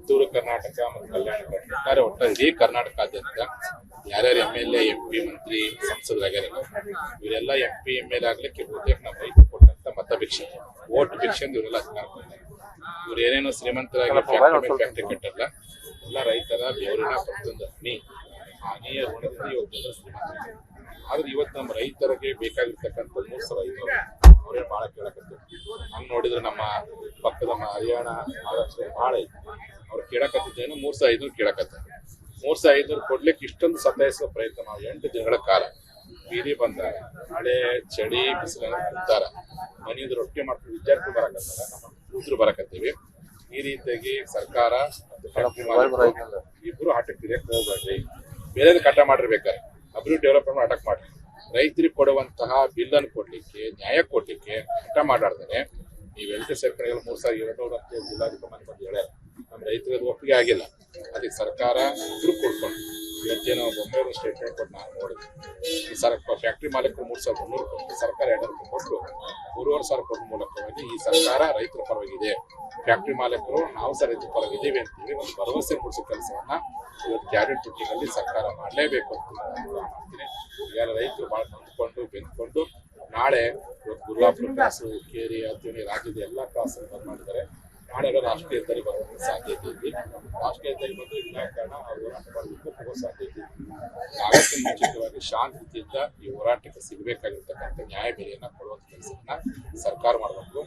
ಕಿತ್ತೂರು ಕರ್ನಾಟಕ ಮತ್ತು ಕಲ್ಯಾಣ ಕರ್ನಾಟಕ ಒಟ್ಟ ಇಡೀ ಕರ್ನಾಟಕದಾದ್ಯಂತ ಯಾರ್ಯಾರು MLA MP ಮಂತ್ರಿ ಸಂಸದರಾಗ್ಯಾರಲ್ಲ ಇವರೆಲ್ಲ MP MLA ಆಗ್ಲಿಕ್ಕೆ ಬಹುತೇಕ ನಮ್ಮ ರೈತರು ಕೊಟ್ಟಂತ ಮತ ಭಿಕ್ಷೆ ವೋಟ್ ಭಿಕ್ಷೆ ಇವರೆಲ್ಲ ಅಧಿಕಾರ ಕೊಡ್ತಾರೆ. ಇವ್ರು ಏನೇನೋ ಶ್ರೀಮಂತರಾಗಿ ಫ್ಯಾಕ್ಟ್ರಿ ಕಟ್ಟಲ್ಲ, ಎಲ್ಲ ರೈತರ ಬೆವರಿನ ಪ್ರತಿಯೊಂದು ಹನಿಯ ಋಣದಿಂದ ಇವತ್ತೆಲ್ಲ ಶ್ರೀಮಂತರು. ಆದ್ರೆ ಇವತ್ತು ನಮ್ಮ ರೈತರಿಗೆ ಬೇಕಾಗಿರ್ತಕ್ಕಂಥ 3,500 ಅವರೇ ಬಹಳ ಕೇಳಕತ್ತಾರೆ. ಹಂಗ್ ನೋಡಿದ್ರೆ ನಮ್ಮ ಪಕ್ಕದ ಹರಿಯಾಣ ಮಹಾರಾಷ್ಟ್ರ ಬಹಳ ಐತಿ, ಅವ್ರು ಕೇಳಕತ್ತಿದ್ದೇನು 3,500 ಕೇಳಕತ್ತಾರೆ. 3,500 ಕೊಡ್ಲಿಕ್ಕೆ ಇಷ್ಟೊಂದು ಸತಾಯಿಸುವ ಪ್ರಯತ್ನ ನಾವು 8 ದಿನಗಳ ಕಾಲ ಬೀದಿ ಬಂದಾಗ ಮಳೆ ಚಳಿ ಬಿಸಿಲನ್ನ ಕುಂತಾರ, ಮನೆಯಿಂದ ರೊಟ್ಟಿ ಮಾಡ್ಕೊಂಡು ವಿದ್ಯಾರ್ಥಿ ಬರಕತ್ತಾರ, ನಮ್ಮ ಕೂತರು ಬರಕತ್ತೀವಿ. ಈ ರೀತಿಯಾಗಿ ಸರ್ಕಾರ ಇಬ್ರು ಹಠಕ್ಕೆ ಹಿಡಿಯಕ್ಕೆ ಹೋಗ್ಬೇಡ್ರಿ, ಬೇರೆ ಕಟ್ಟ ಮಾಡಿರ್ಬೇಕಾರೆ ಅಭಿವೃದ್ಧಿ ಡೆವಲಪ್ಮೆಂಟ್ ಅಟಕ್ ಮಾಡ್ರಿ. ರೈತರಿಗೆ ಕೊಡುವಂತಹ ಬಿಲ್ ಅನ್ನು ಕೊಡ್ಲಿಕ್ಕೆ, ನ್ಯಾಯ ಕೊಡ್ಲಿಕ್ಕೆ ಹಠ ಮಾತಾಡ್ತಾರೆ. ನೀವು ಎಲ್ಟಿ ಸರ್ಕಾರಗಳು 3,200 ಅಂತ ಜಿಲ್ಲಾಧಿಕಾರಿ ಬಂದು ಹೇಳ್ಯಾರ. ನಮ್ಮ ರೈತರಿಗೆ ಒಪ್ಪಿಗೆ ಆಗಿಲ್ಲ. ಅದಕ್ಕೆ ಸರ್ಕಾರ ಇಬ್ರು ಕೊಡ್ಕೊಂಡು ಇವತ್ತೇನೋ ಬೊಂಬೆ ಸ್ಟೇಟ್ಮೆಂಟ್ ಕೊಟ್ಟು ನಾನು ನೋಡಿದ್ವಿ. ಈ ಫ್ಯಾಕ್ಟ್ರಿ ಮಾಲೀಕರು 3,300 ಕೊಟ್ಟು ಸರ್ಕಾರ 2,000 ಕೊಟ್ಟು 3,500 ಕೊಟ್ಟ ಮೂಲಕವಾಗಿ ಈ ಸರ್ಕಾರ ರೈತರ ಪರವಾಗಿದೆ, ಫ್ಯಾಕ್ಟ್ರಿ ಮಾಲೀಕರು ನಾವು ಸಹ ರೈತರ ಪರವಾಗಿದ್ದೀವಿ ಅಂತೇಳಿ ಒಂದು ಭರವಸೆ ಮೂಡಿಸೋ ಕೆಲಸವನ್ನ ಇವತ್ತು ಕ್ಯಾಬಿನೆಟ್ ಮೀಟಿಂಗಲ್ಲಿ ಸರ್ಕಾರ ಮಾಡಲೇಬೇಕು ಅಂತ ಮಾಡ್ತೀನಿ. ಈಗ ರೈತರು ಬಹಳ ಬೆಂದ್ಕೊಂಡು ನಾಳೆ ಇವತ್ತು ಗುರುವಾಪುರ ಕ್ರಾಸು, ಕೇರಿ, ಅಥಣಿ ರಾಜ್ಯದ ಎಲ್ಲ ಕ್ರಾಸನ್ನು ಬಂದ್ ಮಾಡಿದ್ದಾರೆ. ನಾಳೆ ರಾಷ್ಟ್ರೀಯ ಹೆದ್ದಾರಿ ಬರುವಂತ ಸಾಧ್ಯತೆ ಇದೆ. ರಾಷ್ಟ್ರೀಯ ಹೆದ್ದಾರಿ ಬಂದು ವಿನಾಕಾರಣ ಹೋರಾಟ ಮಾಡಲಿಕ್ಕೆ ಹೋಗೋ ಸಾಧ್ಯತೆ ಇದೆ. ನಾಲ್ಕು ಮುಂಚಿತವಾಗಿ ಶಾಂತಿಯಿಂದ ಈ ಹೋರಾಟಕ್ಕೆ ಸಿಗಬೇಕಾಗಿರ್ತಕ್ಕಂಥ ನ್ಯಾಯ ಬೆಲೆಯನ್ನ ಕೊಡುವಂತ ಕೆಲಸವನ್ನ ಸರ್ಕಾರ ಮಾಡಬೇಕು.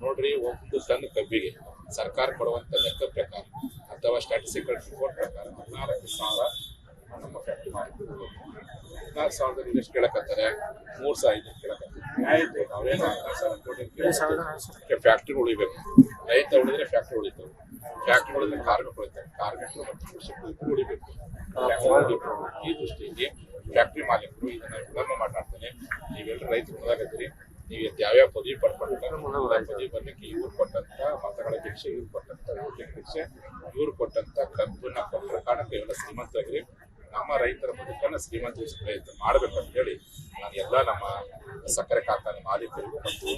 ನೋಡ್ರಿ, 1 ಟನ್ ಕಬ್ಬಿಗೆ ಸರ್ಕಾರ ಕೊಡುವಂತ ಲೆಕ್ಕ ಪ್ರಕಾರ ಅಥವಾ ಸ್ಟ್ಯಾಟಿಸ್ಟಿಕಲ್ ರಿಪೋರ್ಟ್ ಪ್ರಕಾರ 14,000 ನಮ್ಮ ಫ್ಯಾಕ್ಟ್ರಿ ಮಾಡಿದ್ರು. 14,000 ಎಷ್ಟು ಕೇಳಕತ್ತಾರೆ? 3,500 ಕೇಳಕತ್ತಾರೆ. ನ್ಯಾಯ ಬೇಕು. ಅವ್ರೇನು 14,000 ಕೋಟಿ ಫ್ಯಾಕ್ಟ್ರಿ ಉಳಿಬೇಕು. ರೈತ ಉಳಿದ್ರೆ ಫ್ಯಾಕ್ಟ್ರಿ ಉಳಿತಾರೆ, ಫ್ಯಾಕ್ಟ್ರಿ ಉಳಿದ್ರೆ ಕಾರ್ಮಿಕರು ಉಳಿತಾರೆ, ಕಾರ್ಮಿಕರು ಮತ್ತು ಕೃಷಿಕರು ಇಬ್ಬರು ಉಳಿಬೇಕು. ಈ ದೃಷ್ಟಿಯಲ್ಲಿ ಫ್ಯಾಕ್ಟ್ರಿ ಮಾಲೀಕರು ಇದನ್ನ ವಿಳಂಬ ಮಾತಾಡ್ತಾನೆ. ನೀವೆಲ್ಲರೂ ರೈತರು ಮುಂದಾಗತ್ತೀರಿ, ನೀವು ಯಾವ್ಯಾವ ಪದವಿ ಪಡ್ಕೊಂಡಿದ್ದಾರೆ ಪದವಿ ಬರ್ಲಿಕ್ಕೆ ಇವ್ರು ಕೊಟ್ಟಂತ ಮತಗಳ ಭಿಕ್ಷೆ, ಇವ್ರು ಕೊಟ್ಟಂತ ಓಟಿನ ಭಿಕ್ಷೆ, ಇವ್ರು ಕೊಟ್ಟಂತ ಕಬ್ಬನ್ನ ಕೊಟ್ಟರ ಕಾರಣಕ್ಕೆ ಇವೆಲ್ಲ ಶ್ರೀಮಂತರಾಗಿರಿ. ನಮ್ಮ ರೈತರ ಬದುಕನ್ನು ಶ್ರೀಮಂತರಿಸುವ ಪ್ರಯತ್ನ ಮಾಡಬೇಕಂತ ಹೇಳಿ ನಾನು ಎಲ್ಲ ನಮ್ಮ ಸಕ್ಕರೆ ಕಾರ್ಖಾನೆ ಮಾಲೀಕರಿಗೂ ಮತ್ತು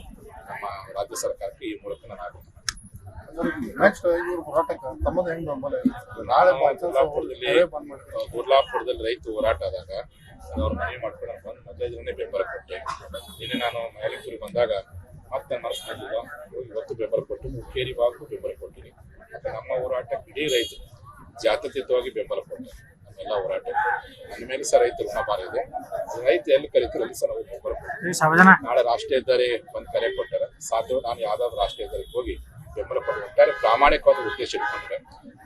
ನಮ್ಮ ರಾಜ್ಯ ಸರ್ಕಾರಕ್ಕೆ ಈ ಮೂಲಕ ನಾನು ಆಗ್ರಹ ಗುರ್ಲಾಪುರದಲ್ಲಿ ರೈತ ಹೋರಾಟ ಆದಾಗ ಅವ್ರ ಮನವಿ ಮಾಡ್ಕೊಂಡು ಬಂದು 15 ದಿನ ಬೆಂಬಲ ಕೊಟ್ಟೆ. ನಿನ್ನೆ ನಾನು ಮಾಲೀಕರಿಗೆ ಬಂದಾಗ ಮತ್ತೆ ಮನಸ್ಸಿನಾಗಿಲ್ಲ, ಇವತ್ತು ಬೆಂಬಲ ಕೊಟ್ಟು ಕೇರಿ ಭಾಗಕ್ಕೂ ಬೆಂಬಲ ಕೊಟ್ಟಿನಿ. ಮತ್ತೆ ನಮ್ಮ ಹೋರಾಟಕ್ಕೆ ಇಡೀ ರೈತರು ಜಾತ್ಯತೀತವಾಗಿ ಬೆಂಬಲ ಕೊಟ್ಟೆ. ನಮ್ಮೆಲ್ಲ ಹೋರಾಟ ನನ್ನ ಮೇಲೆ ಸಹ ರೈತರು ಋಣ ಭಾರ ಇದೆ. ರೈತ ಎಲ್ಲಿ ಕಲಿತರು ಅಲ್ಲಿ ಸಹ ನಾವು ಬೆಂಬಲ ಕೊಡ್ತೀವಿ. ನಾಳೆ ರಾಷ್ಟ್ರೀಯ ಹೆದ್ದಾರಿ ಬಂದು ಕರೆ ಕೊಟ್ಟಾರೆ. ಸಾಧ್ಯ ನಾನು ಯಾವ್ದಾದ್ರು ರಾಷ್ಟ್ರೀಯ ಹೆದ್ದಾರಿಗೆ ಹೋಗಿ ಬೆಂಬಲ ಕೊಟ್ಟು ಪ್ರಾಮಾಣಿಕವಾದ ಉದ್ದೇಶ ಇಟ್ಕೊಂಡ್ರೆ,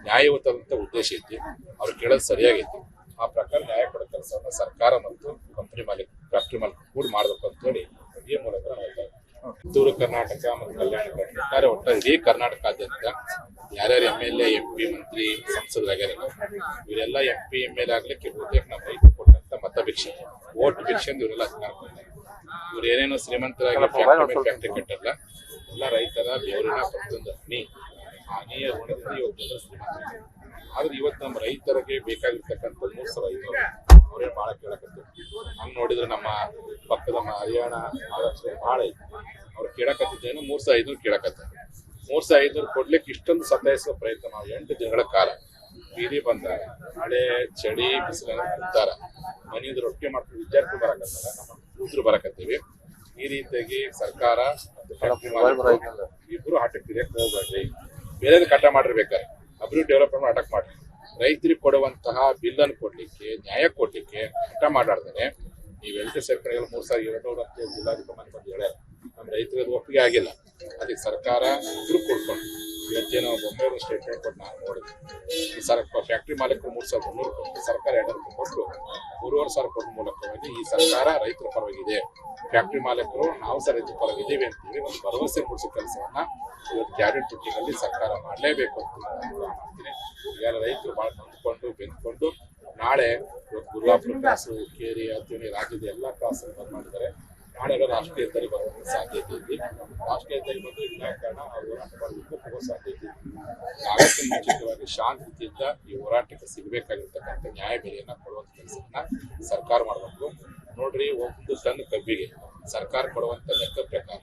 ನ್ಯಾಯಯುತವಾದಂತ ಉದ್ದೇಶ ಐತಿ, ಅವ್ರು ಕೇಳೋದು ಸರಿಯಾಗೈತಿ. ಆ ಪ್ರಕಾರ ನ್ಯಾಯ ಕೊಡೋ ಕೆಲಸವನ್ನ ಸರ್ಕಾರ ಮತ್ತು ಕಂಪನಿ ಮಾಲೀಕ, ಫ್ಯಾಕ್ಟ್ರಿ ಮಾಲೀಕ ಕೂಡ ಮಾಡಬೇಕು ಅಂತ ಹೇಳಿ ಈ ಮೂಲಕ ನಾವು ಕಿತ್ತೂರು ಕರ್ನಾಟಕ ಮತ್ತು ಕಲ್ಯಾಣ ಕರ್ನಾಟಕ ಒಟ್ಟ ಇಡೀ ಕರ್ನಾಟಕದಾದ್ಯಂತ ಯಾರ್ಯಾರು MLA MP ಮಂತ್ರಿ ಸಂಸದರಾಗ್ಯಾರಲ್ಲ ಇವರೆಲ್ಲ MP MLA ಆಗ್ಲಿಕ್ಕೆ ಬಹುತೇಕ ನಮ್ಮ ರೈತರು ಕೊಟ್ಟಂತ ಮತ ಭಿಕ್ಷೆ ವೋಟ್ ಭಿಕ್ಷೆ ಇವರೆಲ್ಲ ಅಧಿಕಾರ ಕೊಡ್ತಾರೆ. ಇವ್ರು ಏನೇನೋ ಶ್ರೀಮಂತರಾಗಿ ಫ್ಯಾಕ್ಟ್ರಿ ಕಟ್ಟಲ್ಲ, ಎಲ್ಲ ರೈತರ ಬೆವರಿನ ಪ್ರತಿಯೊಂದು ಹನಿಯ ಋಣದಿಂದ ಇವತ್ತೆಲ್ಲ ಶ್ರೀಮಂತರು. ಆದ್ರೆ ಇವತ್ತು ನಮ್ಮ ರೈತರಿಗೆ ಬೇಕಾಗಿರ್ತಕ್ಕಂಥ 3,500 ಅವರೇ ಬಹಳ ಕೇಳಕತ್ತಾರೆ. ಹಂಗ್ ನೋಡಿದ್ರೆ ನಮ್ಮ ಪಕ್ಕದ ಹರಿಯಾಣ ಮಹಾರಾಷ್ಟ್ರ ಬಹಳ ಐತಿ, ಅವ್ರು ಕೇಳಕತ್ತಿದ್ದೇನು 3,500 ಕೇಳಕತ್ತಾರೆ. 3,500 ಕೊಡ್ಲಿಕ್ಕೆ ಇಷ್ಟೊಂದು ಸತಾಯಿಸುವ ಪ್ರಯತ್ನ ನಾವು 8 ದಿನಗಳ ಕಾಲ ಬೀದಿ ಬಂದಾಗ ಮಳೆ ಚಳಿ ಬಿಸಿಲನ್ನ ಕುಂತಾರ, ಮನೆಯಿಂದ ರೊಟ್ಟಿ ಮಾಡ್ಕೊಂಡು ವಿದ್ಯಾರ್ಥಿ ಬರಕತ್ತಾರ, ನಮ್ಮ ಕೂತರು ಬರಕತ್ತೀವಿ. ಈ ರೀತಿಯಾಗಿ ಸರ್ಕಾರ ಇಬ್ರು ಹಠಕ್ಕೆ ಹಿಡಿಯಕ್ಕೆ ಹೋಗ್ಬೇಡ್ರಿ, ಬೇರೆ ಕಟ್ಟ ಮಾಡಿರ್ಬೇಕಾರೆ ಅಭಿವೃದ್ಧಿ ಡೆವಲಪ್ಮೆಂಟ್ ಅಟಕ್ ಮಾಡ್ರಿ. ರೈತರಿಗೆ ಕೊಡುವಂತಹ ಬಿಲ್ ಅನ್ನು ಕೊಡ್ಲಿಕ್ಕೆ, ನ್ಯಾಯ ಕೊಡ್ಲಿಕ್ಕೆ ಹಠ ಮಾತಾಡ್ತಾರೆ. ನೀವು ಎಲ್ಟಿ ಸರ್ಕಾರಗಳು 3,200 ಅಂತ ಜಿಲ್ಲಾಧಿಕಾರಿ ಬಂದು ಹೇಳ್ಯಾರ. ನಮ್ಮ ರೈತರಿಗೆ ಒಪ್ಪಿಗೆ ಆಗಿಲ್ಲ. ಅದಕ್ಕೆ ಸರ್ಕಾರ ಇಬ್ರು ಕೊಡ್ಕೊಂಡು ಇವತ್ತೇನೋ ಬೊಂಬೆ ಸ್ಟೇಟ್ಮೆಂಟ್ ಕೊಟ್ಟು ನಾನು ನೋಡಿದ್ವಿ. ಈ ಫ್ಯಾಕ್ಟ್ರಿ ಮಾಲೀಕರು 3,300 ಕೊಟ್ಟು ಸರ್ಕಾರ 2,000 ಕೊಟ್ಟು 3,500 ಕೊಟ್ಟ ಮೂಲಕವಾಗಿ ಈ ಸರ್ಕಾರ ರೈತರ ಪರವಾಗಿದೆ, ಫ್ಯಾಕ್ಟ್ರಿ ಮಾಲೀಕರು ನಾವು ಸಹ ರೈತರ ಪರವಾಗಿದ್ದೀವಿ ಅಂತೇಳಿ ಒಂದು ಭರವಸೆ ಮೂಡಿಸೋ ಕೆಲಸವನ್ನ ಇವತ್ತು ಕ್ಯಾಬಿನೆಟ್ ಮೀಟಿಂಗಲ್ಲಿ ಸರ್ಕಾರ ಮಾಡಲೇಬೇಕು ಅಂತ ನಾನು ಮಾಡ್ತೀನಿ. ಈಗ ರೈತರು ಬಹಳ ಬೆಂದ್ಕೊಂಡು ನಾಳೆ ಇವತ್ತು ಗುರುವಾಪುರ ಕ್ರಾಸು, ಕೇರಿ, ಅಥಣಿ ರಾಜ್ಯದ ಎಲ್ಲ ಕ್ರಾಸನ್ನು ಬಂದ್ ಮಾಡಿದ್ದಾರೆ. ನಾಳೆ ರಾಷ್ಟ್ರೀಯ ಹೆದ್ದಾರಿ ಬರುವಂತ ಸಾಧ್ಯತೆ ಇದೆ. ರಾಷ್ಟ್ರೀಯ ಹೆದ್ದಾರಿ ಬಂದು ವಿನಾಕಾರಣ ಹೋರಾಟ ಮಾಡಲಿಕ್ಕೆ ಹೋಗೋ ಸಾಧ್ಯತೆ ಇದೆ. ನಾಲ್ಕು ಮುಂಚಿತವಾಗಿ ಶಾಂತಿಯಿಂದ ಈ ಹೋರಾಟಕ್ಕೆ ಸಿಗಬೇಕಾಗಿರ್ತಕ್ಕಂಥ ನ್ಯಾಯ ಬೆಲೆಯನ್ನ ಕೊಡುವಂತ ಕೆಲಸವನ್ನ ಸರ್ಕಾರ ಮಾಡಬೇಕು. ನೋಡ್ರಿ, 1 ಟನ್ ಕಬ್ಬಿಗೆ ಸರ್ಕಾರ ಕೊಡುವಂತ ಲೆಕ್ಕ ಪ್ರಕಾರ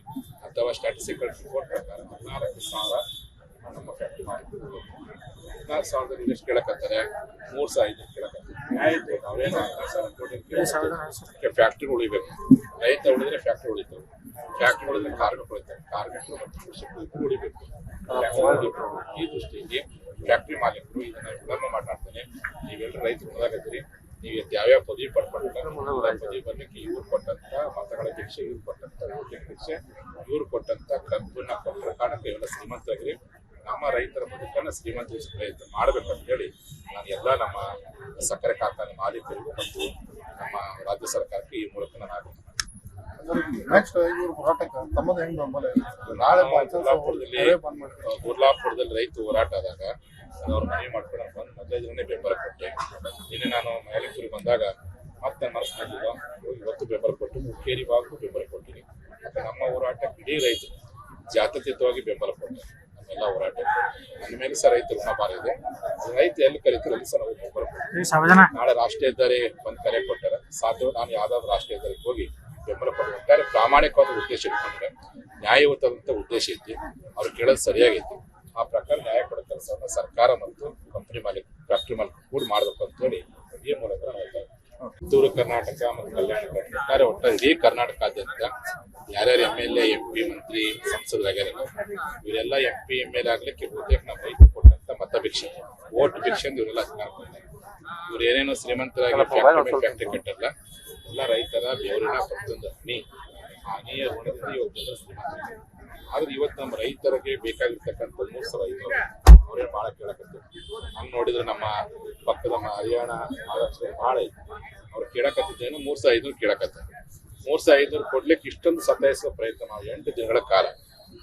ಅಥವಾ ಸ್ಟ್ಯಾಟಿಸ್ಟಿಕಲ್ ರಿಪೋರ್ಟ್ ಪ್ರಕಾರ 14,000 ನಮ್ಮ ಫ್ಯಾಕ್ಟ್ರಿ ಮಾಲೀಕರು 14,000 ಎಷ್ಟು ಕೇಳಕತ್ತಾರೆ, 3,500 ಕೇಳಕತ್ತಾರೆ. ನ್ಯಾಯ ಇತ್ತು. ನಾವೇನು 14,000 ಕೋಟಿ ಫ್ಯಾಕ್ಟ್ರಿ ಉಳಿಬೇಕು. ರೈತ ಉಳಿದ್ರೆ ಫ್ಯಾಕ್ಟ್ರಿ ಉಳಿತವೆ. ಫ್ಯಾಕ್ಟ್ರಿ ಉಳಿದ್ರೆ ಕಾರ್ಮಿಕರು ಉಳಿತಾರೆ. ಕಾರ್ಮಿಕರು ಮತ್ತು ಕೃಷಿಕರು ಇಬ್ಬರು ಉಳಿಬೇಕು. ಈ ದೃಷ್ಟಿಯಲ್ಲಿ ಫ್ಯಾಕ್ಟ್ರಿ ಮಾಲೀಕರು ಇದನ್ನ ವಿಳಂಬ ಮಾತಾಡ್ತಾನೆ. ನೀವೆಲ್ಲರೂ ರೈತರು ಮುಂದಾಗತ್ತೀರಿ. ನೀವು ಯಾವ್ಯಾವ ಪದವಿ ಪಡ್ಕೊಂಡಿಲ್ಲ, ಪದವಿ ಬರ್ಲಿಕ್ಕೆ ಇವ್ರು ಕೊಟ್ಟಂತ ಮತಗಳ ಭಿಕ್ಷೆ, ಇವ್ರು ಕೊಟ್ಟಂತ ಓಟಿನ ಭಿಕ್ಷೆ, ಇವ್ರು ಕೊಟ್ಟಂತ ಕಬ್ಬನ್ನ ಕೊಟ್ಟರ ಕಾರಣಕ್ಕೆ ಇವೆಲ್ಲ ಶ್ರೀಮಂತರಾಗಿರಿ. ನಮ್ಮ ರೈತರ ಬದುಕನ್ನು ಶ್ರೀಮಂತರಿಸುವ ಪ್ರಯತ್ನ ಮಾಡಬೇಕಂತ ಹೇಳಿ ನಾನು ಎಲ್ಲ ನಮ್ಮ ಸಕ್ಕರೆ ಕಾರ್ಖಾನೆ ಮಾಲೀಕರಿಗೂ ಮತ್ತು ನಮ್ಮ ರಾಜ್ಯ ಸರ್ಕಾರಕ್ಕೆ ಈ ಮೂಲಕ ನಾನು ಆಗ್ರಹ ನೆಕ್ಸ್ಟ್ ಇವ್ರ ಹೋರಾಟಕ್ಕೆ ತಮ್ಮದು ಹೆಂಗ್ ಬೆಂಬಲ ನಾಳೆ ಗುರ್ಲಾಪುರದಲ್ಲಿ ರೈತ ಹೋರಾಟ ಆದಾಗ ಅವ್ರ ಮನವಿ ಮಾಡ್ಕೊಂಡು ಬಂದು 15 ದಿನನೇ ಬೆಂಬಲ ಕೊಟ್ಟೆ. ನಿನ್ನೆ ನಾನು ಮ್ಯಾಲಿಂಗೂರಿಗೆ ಬಂದಾಗ ಮತ್ತೆ ಮನಸ್ಸಿನಲ್ಲಿಲ್ಲ, ಇವತ್ತು ಬೆಂಬಲ ಕೊಟ್ಟು ಮುಖೇರಿ ಭಾಗಕ್ಕೂ ಬೆಂಬಲ ಕೊಟ್ಟಿನಿ. ಮತ್ತೆ ನಮ್ಮ ಹೋರಾಟಕ್ಕೆ ಇಡೀ ರೈತರು ಜಾತ್ಯತೀತವಾಗಿ ಬೆಂಬಲ ಕೊಟ್ಟೆ. ನಮ್ಮೆಲ್ಲ ಹೋರಾಟ ನನ್ನ ಮೇಲೆ ಸಹ ರೈತರು ಋಣ ಭಾರ ಇದೆ. ರೈತ ಎಲ್ಲಿ ಕರೀತಾರೆ ಅಲ್ಲಿ ಸಹ ನಾವು ಬೆಂಬಲ ಕೊಡ್ತೀವಿ. ನಾಳೆ ರಾಷ್ಟ್ರೀಯ ಹೆದ್ದಾರಿ ಬಂದು ಕರೆ ಕೊಟ್ಟಾರೆ. ಸಾಧ್ಯ ನಾನು ಯಾವ್ದಾದ್ರು ರಾಷ್ಟ್ರೀಯ ಹೆದ್ದಾರಿಗೆ ಹೋಗಿ ಬೆಂಬಲ ಕೊಟ್ಟು ಪ್ರಾಮಾಣಿಕವಾದ ಉದ್ದೇಶ ಇಟ್ಕೊಂಡ್ರೆ, ನ್ಯಾಯಯುತವಾದಂಥ ಉದ್ದೇಶ ಐತಿ. ಅವ್ರು ಕೇಳೋದು ಸರಿಯಾಗೈತಿ. ಆ ಪ್ರಕಾರ ನ್ಯಾಯ ಕೊಡೋ ಕೆಲಸವನ್ನ ಸರ್ಕಾರ ಮತ್ತು ಕಂಪನಿ ಮಾಲೀಕ ಫ್ಯಾಕ್ಟ್ರಿ ಮಾಲೀಕ ಕೂಡ ಮಾಡಬೇಕು ಅಂತ ಹೇಳಿ ಈ ಮೂಲಕ ನಾವು ಹೇಳ್ತಾ ಇದ್ದೀವಿ. ಕಿತ್ತೂರು ಕರ್ನಾಟಕ ಮತ್ತು ಕಲ್ಯಾಣ ಕರ್ನಾಟಕ ಒಟ್ಟ ಇಡೀ ಕರ್ನಾಟಕಾದ್ಯಂತ ಯಾರ್ಯಾರು MLA, MP, ಮಂತ್ರಿ, ಸಂಸದರಾಗ್ಯಾರ ಇವರೆಲ್ಲ MP, MLA ಆಗ್ಲಿಕ್ಕೆ ಬಹುತೇಕ ನಮ್ಮ ರೈತರು ಕೊಟ್ಟಂತ ಮತ ಭಿಕ್ಷೆ, ಓಟ್ ಭಿಕ್ಷೆ ಇವರೆಲ್ಲ ಅಧಿಕಾರ ಕೊಡ್ತಾರೆ. ಇವ್ರು ಏನೇನೋ ಶ್ರೀಮಂತರಾಗಿ ಫ್ಯಾಕ್ಟ್ರಿ ಕಟ್ಟಲ್ಲ. ಎಲ್ಲ ರೈತರ ಬೆವರಿನ ಪ್ರತಿಯೊಂದು ಹನಿಯ ಋಣದಿಂದ ಇವತ್ತು ಶ್ರೀಮಂತ. ಆದ್ರೆ ಇವತ್ತು ನಮ್ಮ ರೈತರಿಗೆ ಬೇಕಾಗಿರ್ತಕ್ಕಂಥ 3,500 ಅವರೇ ಭಾಳ ಕೇಳಕತ್ತಾರೆ. ಹಂಗೆ ನೋಡಿದ್ರೆ ನಮ್ಮ ಪಕ್ಕದ ಹರಿಯಾಣ, ಮಹಾರಾಷ್ಟ್ರ ಭಾಳ ಐತಿ. ಅವ್ರು ಕೇಳಕತ್ತಿದ್ದೇನು 3,500 ಕೇಳಕತ್ತಾರೆ. 3,500 ಕೊಡ್ಲಿಕ್ಕೆ ಇಷ್ಟೊಂದು ಸತಾಯಿಸುವ ಪ್ರಯತ್ನ ನಾವು 8 ದಿನಗಳ ಕಾಲ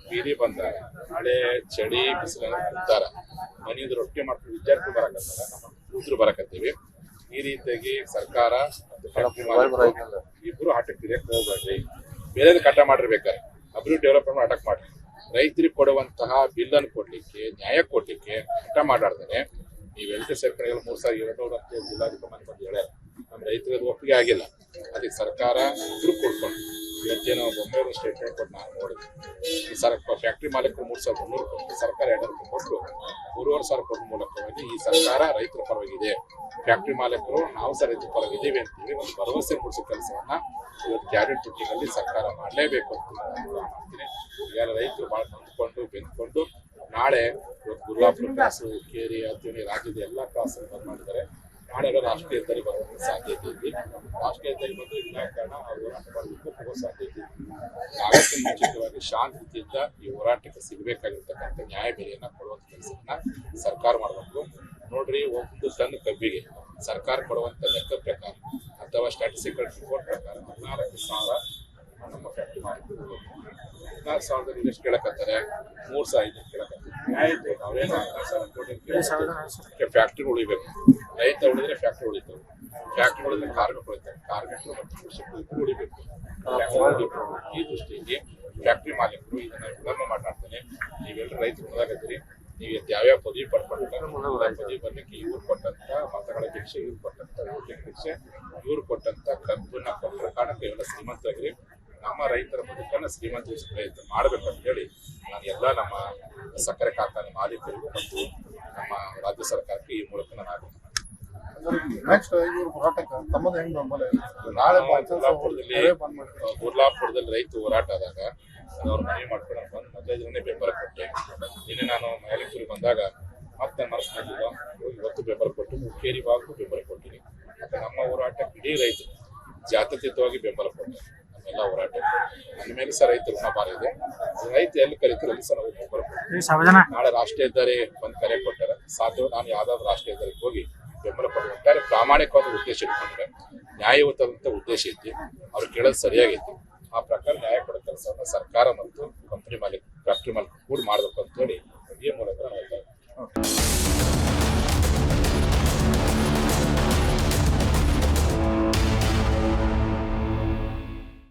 ಬೀದಿ ಬಂದಾಗ ಮಳೆ ಚಳಿ ಬಿಸಿಲನ್ನು ಕುಂತಾರ, ಮನೆಯಿಂದ ರೊಟ್ಟಿ ಮಾಡ್ಕೊಂಡು ವಿದ್ಯಾರ್ಥಿಗಳು ಬರಕತ್ತಾರ, ನಮ್ಮ ಕೂತರು ಬರಕತ್ತೀವಿ. ಈ ರೀತಿಯಾಗಿ ಸರ್ಕಾರ ಮತ್ತು ಫ್ಯಾಕ್ಟ್ರಿ ಮಾಲೀಕರು ಇಬ್ರು ಆಟಕ್ಕೆ ಹಿಡಿಯಕ್ಕೆ ಹೋಗ್ಬೇಡ್ರಿ. ಬೇರೆ ಕಟ್ಟ ಮಾಡಿರ್ಬೇಕಾರೆ ಅಭಿವೃದ್ಧಿ ಡೆವಲಪ್ಮೆಂಟ್ ಅಟಕ್ ಮಾಡ್ರಿ. ರೈತರಿಗೆ ಕೊಡುವಂತಹ ಬಿಲ್ ಅನ್ನು ಕೊಡ್ಲಿಕ್ಕೆ, ನ್ಯಾಯ ಕೊಡ್ಲಿಕ್ಕೆ ಹಠ ಮಾತಾಡ್ತಾನೆ. ನೀವು ಎಲ್ಟಿ ಸೇರ್ಪಡೆಗಳು 3,200 ಅಂತ ಜಿಲ್ಲಾಧಿಕಾರಿ ಬಂದು ಹೇಳ್ಯಾರ. ನಮ್ಮ ರೈತರಿಗೆ ಒಪ್ಪಿಗೆ ಆಗಿಲ್ಲ. ಅದಕ್ಕೆ ಸರ್ಕಾರ ಇಬ್ರು ಕೊಡ್ಕೊಂಡು ಇವತ್ತೇನೋ ಬೊಂಬೆ ಸ್ಟೇಟ್ಮೆಂಟ್ ಕೊಟ್ಟು ನಾನು ನೋಡಿದ್ವಿ. ಈ ಫ್ಯಾಕ್ಟ್ರಿ ಮಾಲೀಕರು 3,300 ಕೊಟ್ಟು ಸರ್ಕಾರ 2,000 ಕೊಟ್ಟು 3,500 ಕೊಟ್ಟ ಮೂಲಕವಾಗಿ ಈ ಸರ್ಕಾರ ರೈತರ ಪರವಾಗಿದೆ. ಫ್ಯಾಕ್ಟ್ರಿ ಮಾಲೀಕರು ನಾವು ಸಹ ರೈತರ ಪರವಾಗಿದ್ದೀವಿ ಅಂತೇಳಿ ಒಂದು ಭರವಸೆ ಮೂಡಿಸೋ ಕೆಲಸವನ್ನ ಇವತ್ತು ಕ್ಯಾಬಿನೆಟ್ ಮೀಟಿಂಗಲ್ಲಿ ಸರ್ಕಾರ ಮಾಡಲೇಬೇಕು ಅಂತ ಮಾಡ್ತೀನಿ. ಈಗ ರೈತರು ಭಾಳ ಬೆಂದ್ಕೊಂಡು ನಾಳೆ ಇವತ್ತು ಗುರುವಾಪುರ ಕ್ರಾಸು, ಕೇರಿ, ಅಥಣಿ, ರಾಜ್ಯದ ಎಲ್ಲ ಕ್ರಾಸನ್ನು ಬಂದ್ ಮಾಡಿದ್ದಾರೆ. ನಾಳೆ ರಾಷ್ಟ್ರೀಯ ಹೆದ್ದಾರಿ ಬರುವಂತ ಸಾಧ್ಯತೆ ಇದೆ. ರಾಷ್ಟ್ರೀಯ ಹೆದ್ದಾರಿ ಬಂದು ವಿನಾಕಾರಣ ಹೋರಾಟ ಮಾಡಲಿಕ್ಕೆ ಹೋಗೋ ಸಾಧ್ಯತೆ ಇದೆ. ನಾಲ್ಕು ಮುಂಚಿತವಾಗಿ ಶಾಂತಿಯಿಂದ ಈ ಹೋರಾಟಕ್ಕೆ ಸಿಗಬೇಕಾಗಿರ್ತಕ್ಕಂಥ ನ್ಯಾಯ ಬೆಲೆಯನ್ನ ಕೊಡುವಂತ ಕೆಲಸವನ್ನ ಸರ್ಕಾರ ಮಾಡಬೇಕು. ನೋಡ್ರಿ, 1 ಟನ್ ಕಬ್ಬಿಗೆ ಸರ್ಕಾರ ಕೊಡುವಂತ ಲೆಕ್ಕ ಪ್ರಕಾರ ಅಥವಾ ಸ್ಟ್ಯಾಟಿಸ್ಟಿಕಲ್ ರಿಪೋರ್ಟ್ ಪ್ರಕಾರ 14,000 ನಮ್ಮ ಫ್ಯಾಕ್ಟ್ರಿ ಮಾಲೀಕರು 14,000 ಎಷ್ಟು ಕೇಳಕತ್ತಾರೆ, 3,500 ಕೇಳಕತ್ತಾರೆ. ನ್ಯಾಯ ಇತ್ತು. ನಾವೇನು 14,000 ಕೋಟಿ ಫ್ಯಾಕ್ಟ್ರಿ ಉಳಿಬೇಕು. ರೈತ ಉಳಿದ್ರೆ ಫ್ಯಾಕ್ಟ್ರಿ ಉಳಿತವೆ. ಫ್ಯಾಕ್ಟ್ರಿ ಉಳಿದ್ರೆ ಕಾರ್ಮಿಕರು ಉಳಿತಾರೆ. ಕಾರ್ಮಿಕರು ಮತ್ತು ಕೃಷಿಕರು ಇಬ್ಬರು ಉಳಿಬೇಕು. ಈ ದೃಷ್ಟಿಯಲ್ಲಿ ಫ್ಯಾಕ್ಟ್ರಿ ಮಾಲೀಕರು ಇದನ್ನ ವಿಳಂಬ ಮಾತಾಡ್ತಾನೆ. ನೀವೆಲ್ಲರೂ ರೈತರು ಮುಂದಾಗತ್ತೀರಿ. ನೀವು ಯಾವ್ಯಾವ ಪದವಿ ಪಡ್ಕೊಂಡಿಲ್ಲ, ಪದವಿ ಬರ್ಲಿಕ್ಕೆ ಇವ್ರು ಕೊಟ್ಟಂತ ಮತಗಳ ಭಿಕ್ಷೆ, ಇವ್ರು ಕೊಟ್ಟಂತ ಓಟಿನ ಭಿಕ್ಷೆ, ಇವ್ರು ಕೊಟ್ಟಂತ ಕಬ್ಬನ್ನ ಕೊಟ್ಟರ ಕಾರಣಕ್ಕೆ ಇವೆಲ್ಲ ಶ್ರೀಮಂತರಾಗಿರಿ. ನಮ್ಮ ರೈತರ ಬದುಕನ್ನು ಶ್ರೀಮಂತರಿಸುವ ಪ್ರಯತ್ನ ಮಾಡಬೇಕಂತ ಹೇಳಿ ನಾನು ಎಲ್ಲ ನಮ್ಮ ಸಕ್ಕರೆ ಕಾರ್ಖಾನೆ ಮಾಲೀಕರಿಗೂ ಮತ್ತು ನಮ್ಮ ರಾಜ್ಯ ಸರ್ಕಾರಕ್ಕೆ ಈ ಮೂಲಕ ನಾನು ಆಗ್ರಹ ನೆಕ್ಸ್ಟ್ ಇವ್ರ ಹೋರಾಟಕ್ಕೆ ತಮ್ಮದು ಹೆಂಗ್ ಬೆಂಬಲ ನಾಳೆ ಗುರ್ಲಾಪುರದಲ್ಲಿ ರೈತ ಹೋರಾಟ ಆದಾಗ ಅವ್ರ ಮನವಿ ಮಾಡ್ಕೊಂಡು ಬಂದು 15 ದಿನನೇ ಬೆಂಬಲ ಕೊಟ್ಟೆ. ನಿನ್ನೆ ನಾನು ಮ್ಯಾಲಿಂಗೂರಿಗೆ ಬಂದಾಗ ಮತ್ತೆ ಮನಸ್ಸಿನಲ್ಲಿಲ್ಲ, ಇವತ್ತು ಬೆಂಬಲ ಕೊಟ್ಟು ಮುಖೇರಿ ಭಾಗಕ್ಕೂ ಬೆಂಬಲ ಕೊಟ್ಟಿನಿ. ಮತ್ತೆ ನಮ್ಮ ಹೋರಾಟಕ್ಕೆ ಇಡೀ ರೈತರು ಜಾತ್ಯತೀತವಾಗಿ ಬೆಂಬಲ ಕೊಟ್ಟೆ. ನಮ್ಮೆಲ್ಲ ಹೋರಾಟ ನನ್ನ ಮೇಲೆ ಸಹ ರೈತರು ಋಣ ಭಾರ ಇದೆ. ರೈತ ಎಲ್ಲಿ ಕರೀತಾರೆ ಅಲ್ಲಿ ಸಹ ನಾವು ಬೆಂಬಲ ಕೊಡ್ತೀವಿ. ನಾಳೆ ರಾಷ್ಟ್ರೀಯ ಹೆದ್ದಾರಿ ಬಂದು ಕರೆ ಕೊಟ್ಟಾರೆ. ಸಾಧ್ಯ ನಾನು ಯಾವ್ದಾದ್ರು ರಾಷ್ಟ್ರೀಯ ಹೆದ್ದಾರಿಗೆ ಹೋಗಿ ಬೆಂಬಲ ಕೊಟ್ಟು ಪ್ರಾಮಾಣಿಕವಾದ ಉದ್ದೇಶ ಇಟ್ಕೊಂಡ್ರೆ, ನ್ಯಾಯಯುತವಾದಂಥ ಉದ್ದೇಶ ಐತಿ. ಅವ್ರು ಕೇಳೋದು ಸರಿಯಾಗೈತಿ. ಆ ಪ್ರಕಾರ ನ್ಯಾಯ ಕೊಡೋ ಕೆಲಸವನ್ನ ಸರ್ಕಾರ ಮತ್ತು ಕಂಪನಿ ಮಾಲೀಕ ಫ್ಯಾಕ್ಟ್ರಿ ಮಾಲೀಕ ಕೂಡ ಮಾಡಬೇಕು ಅಂತ ಹೇಳಿ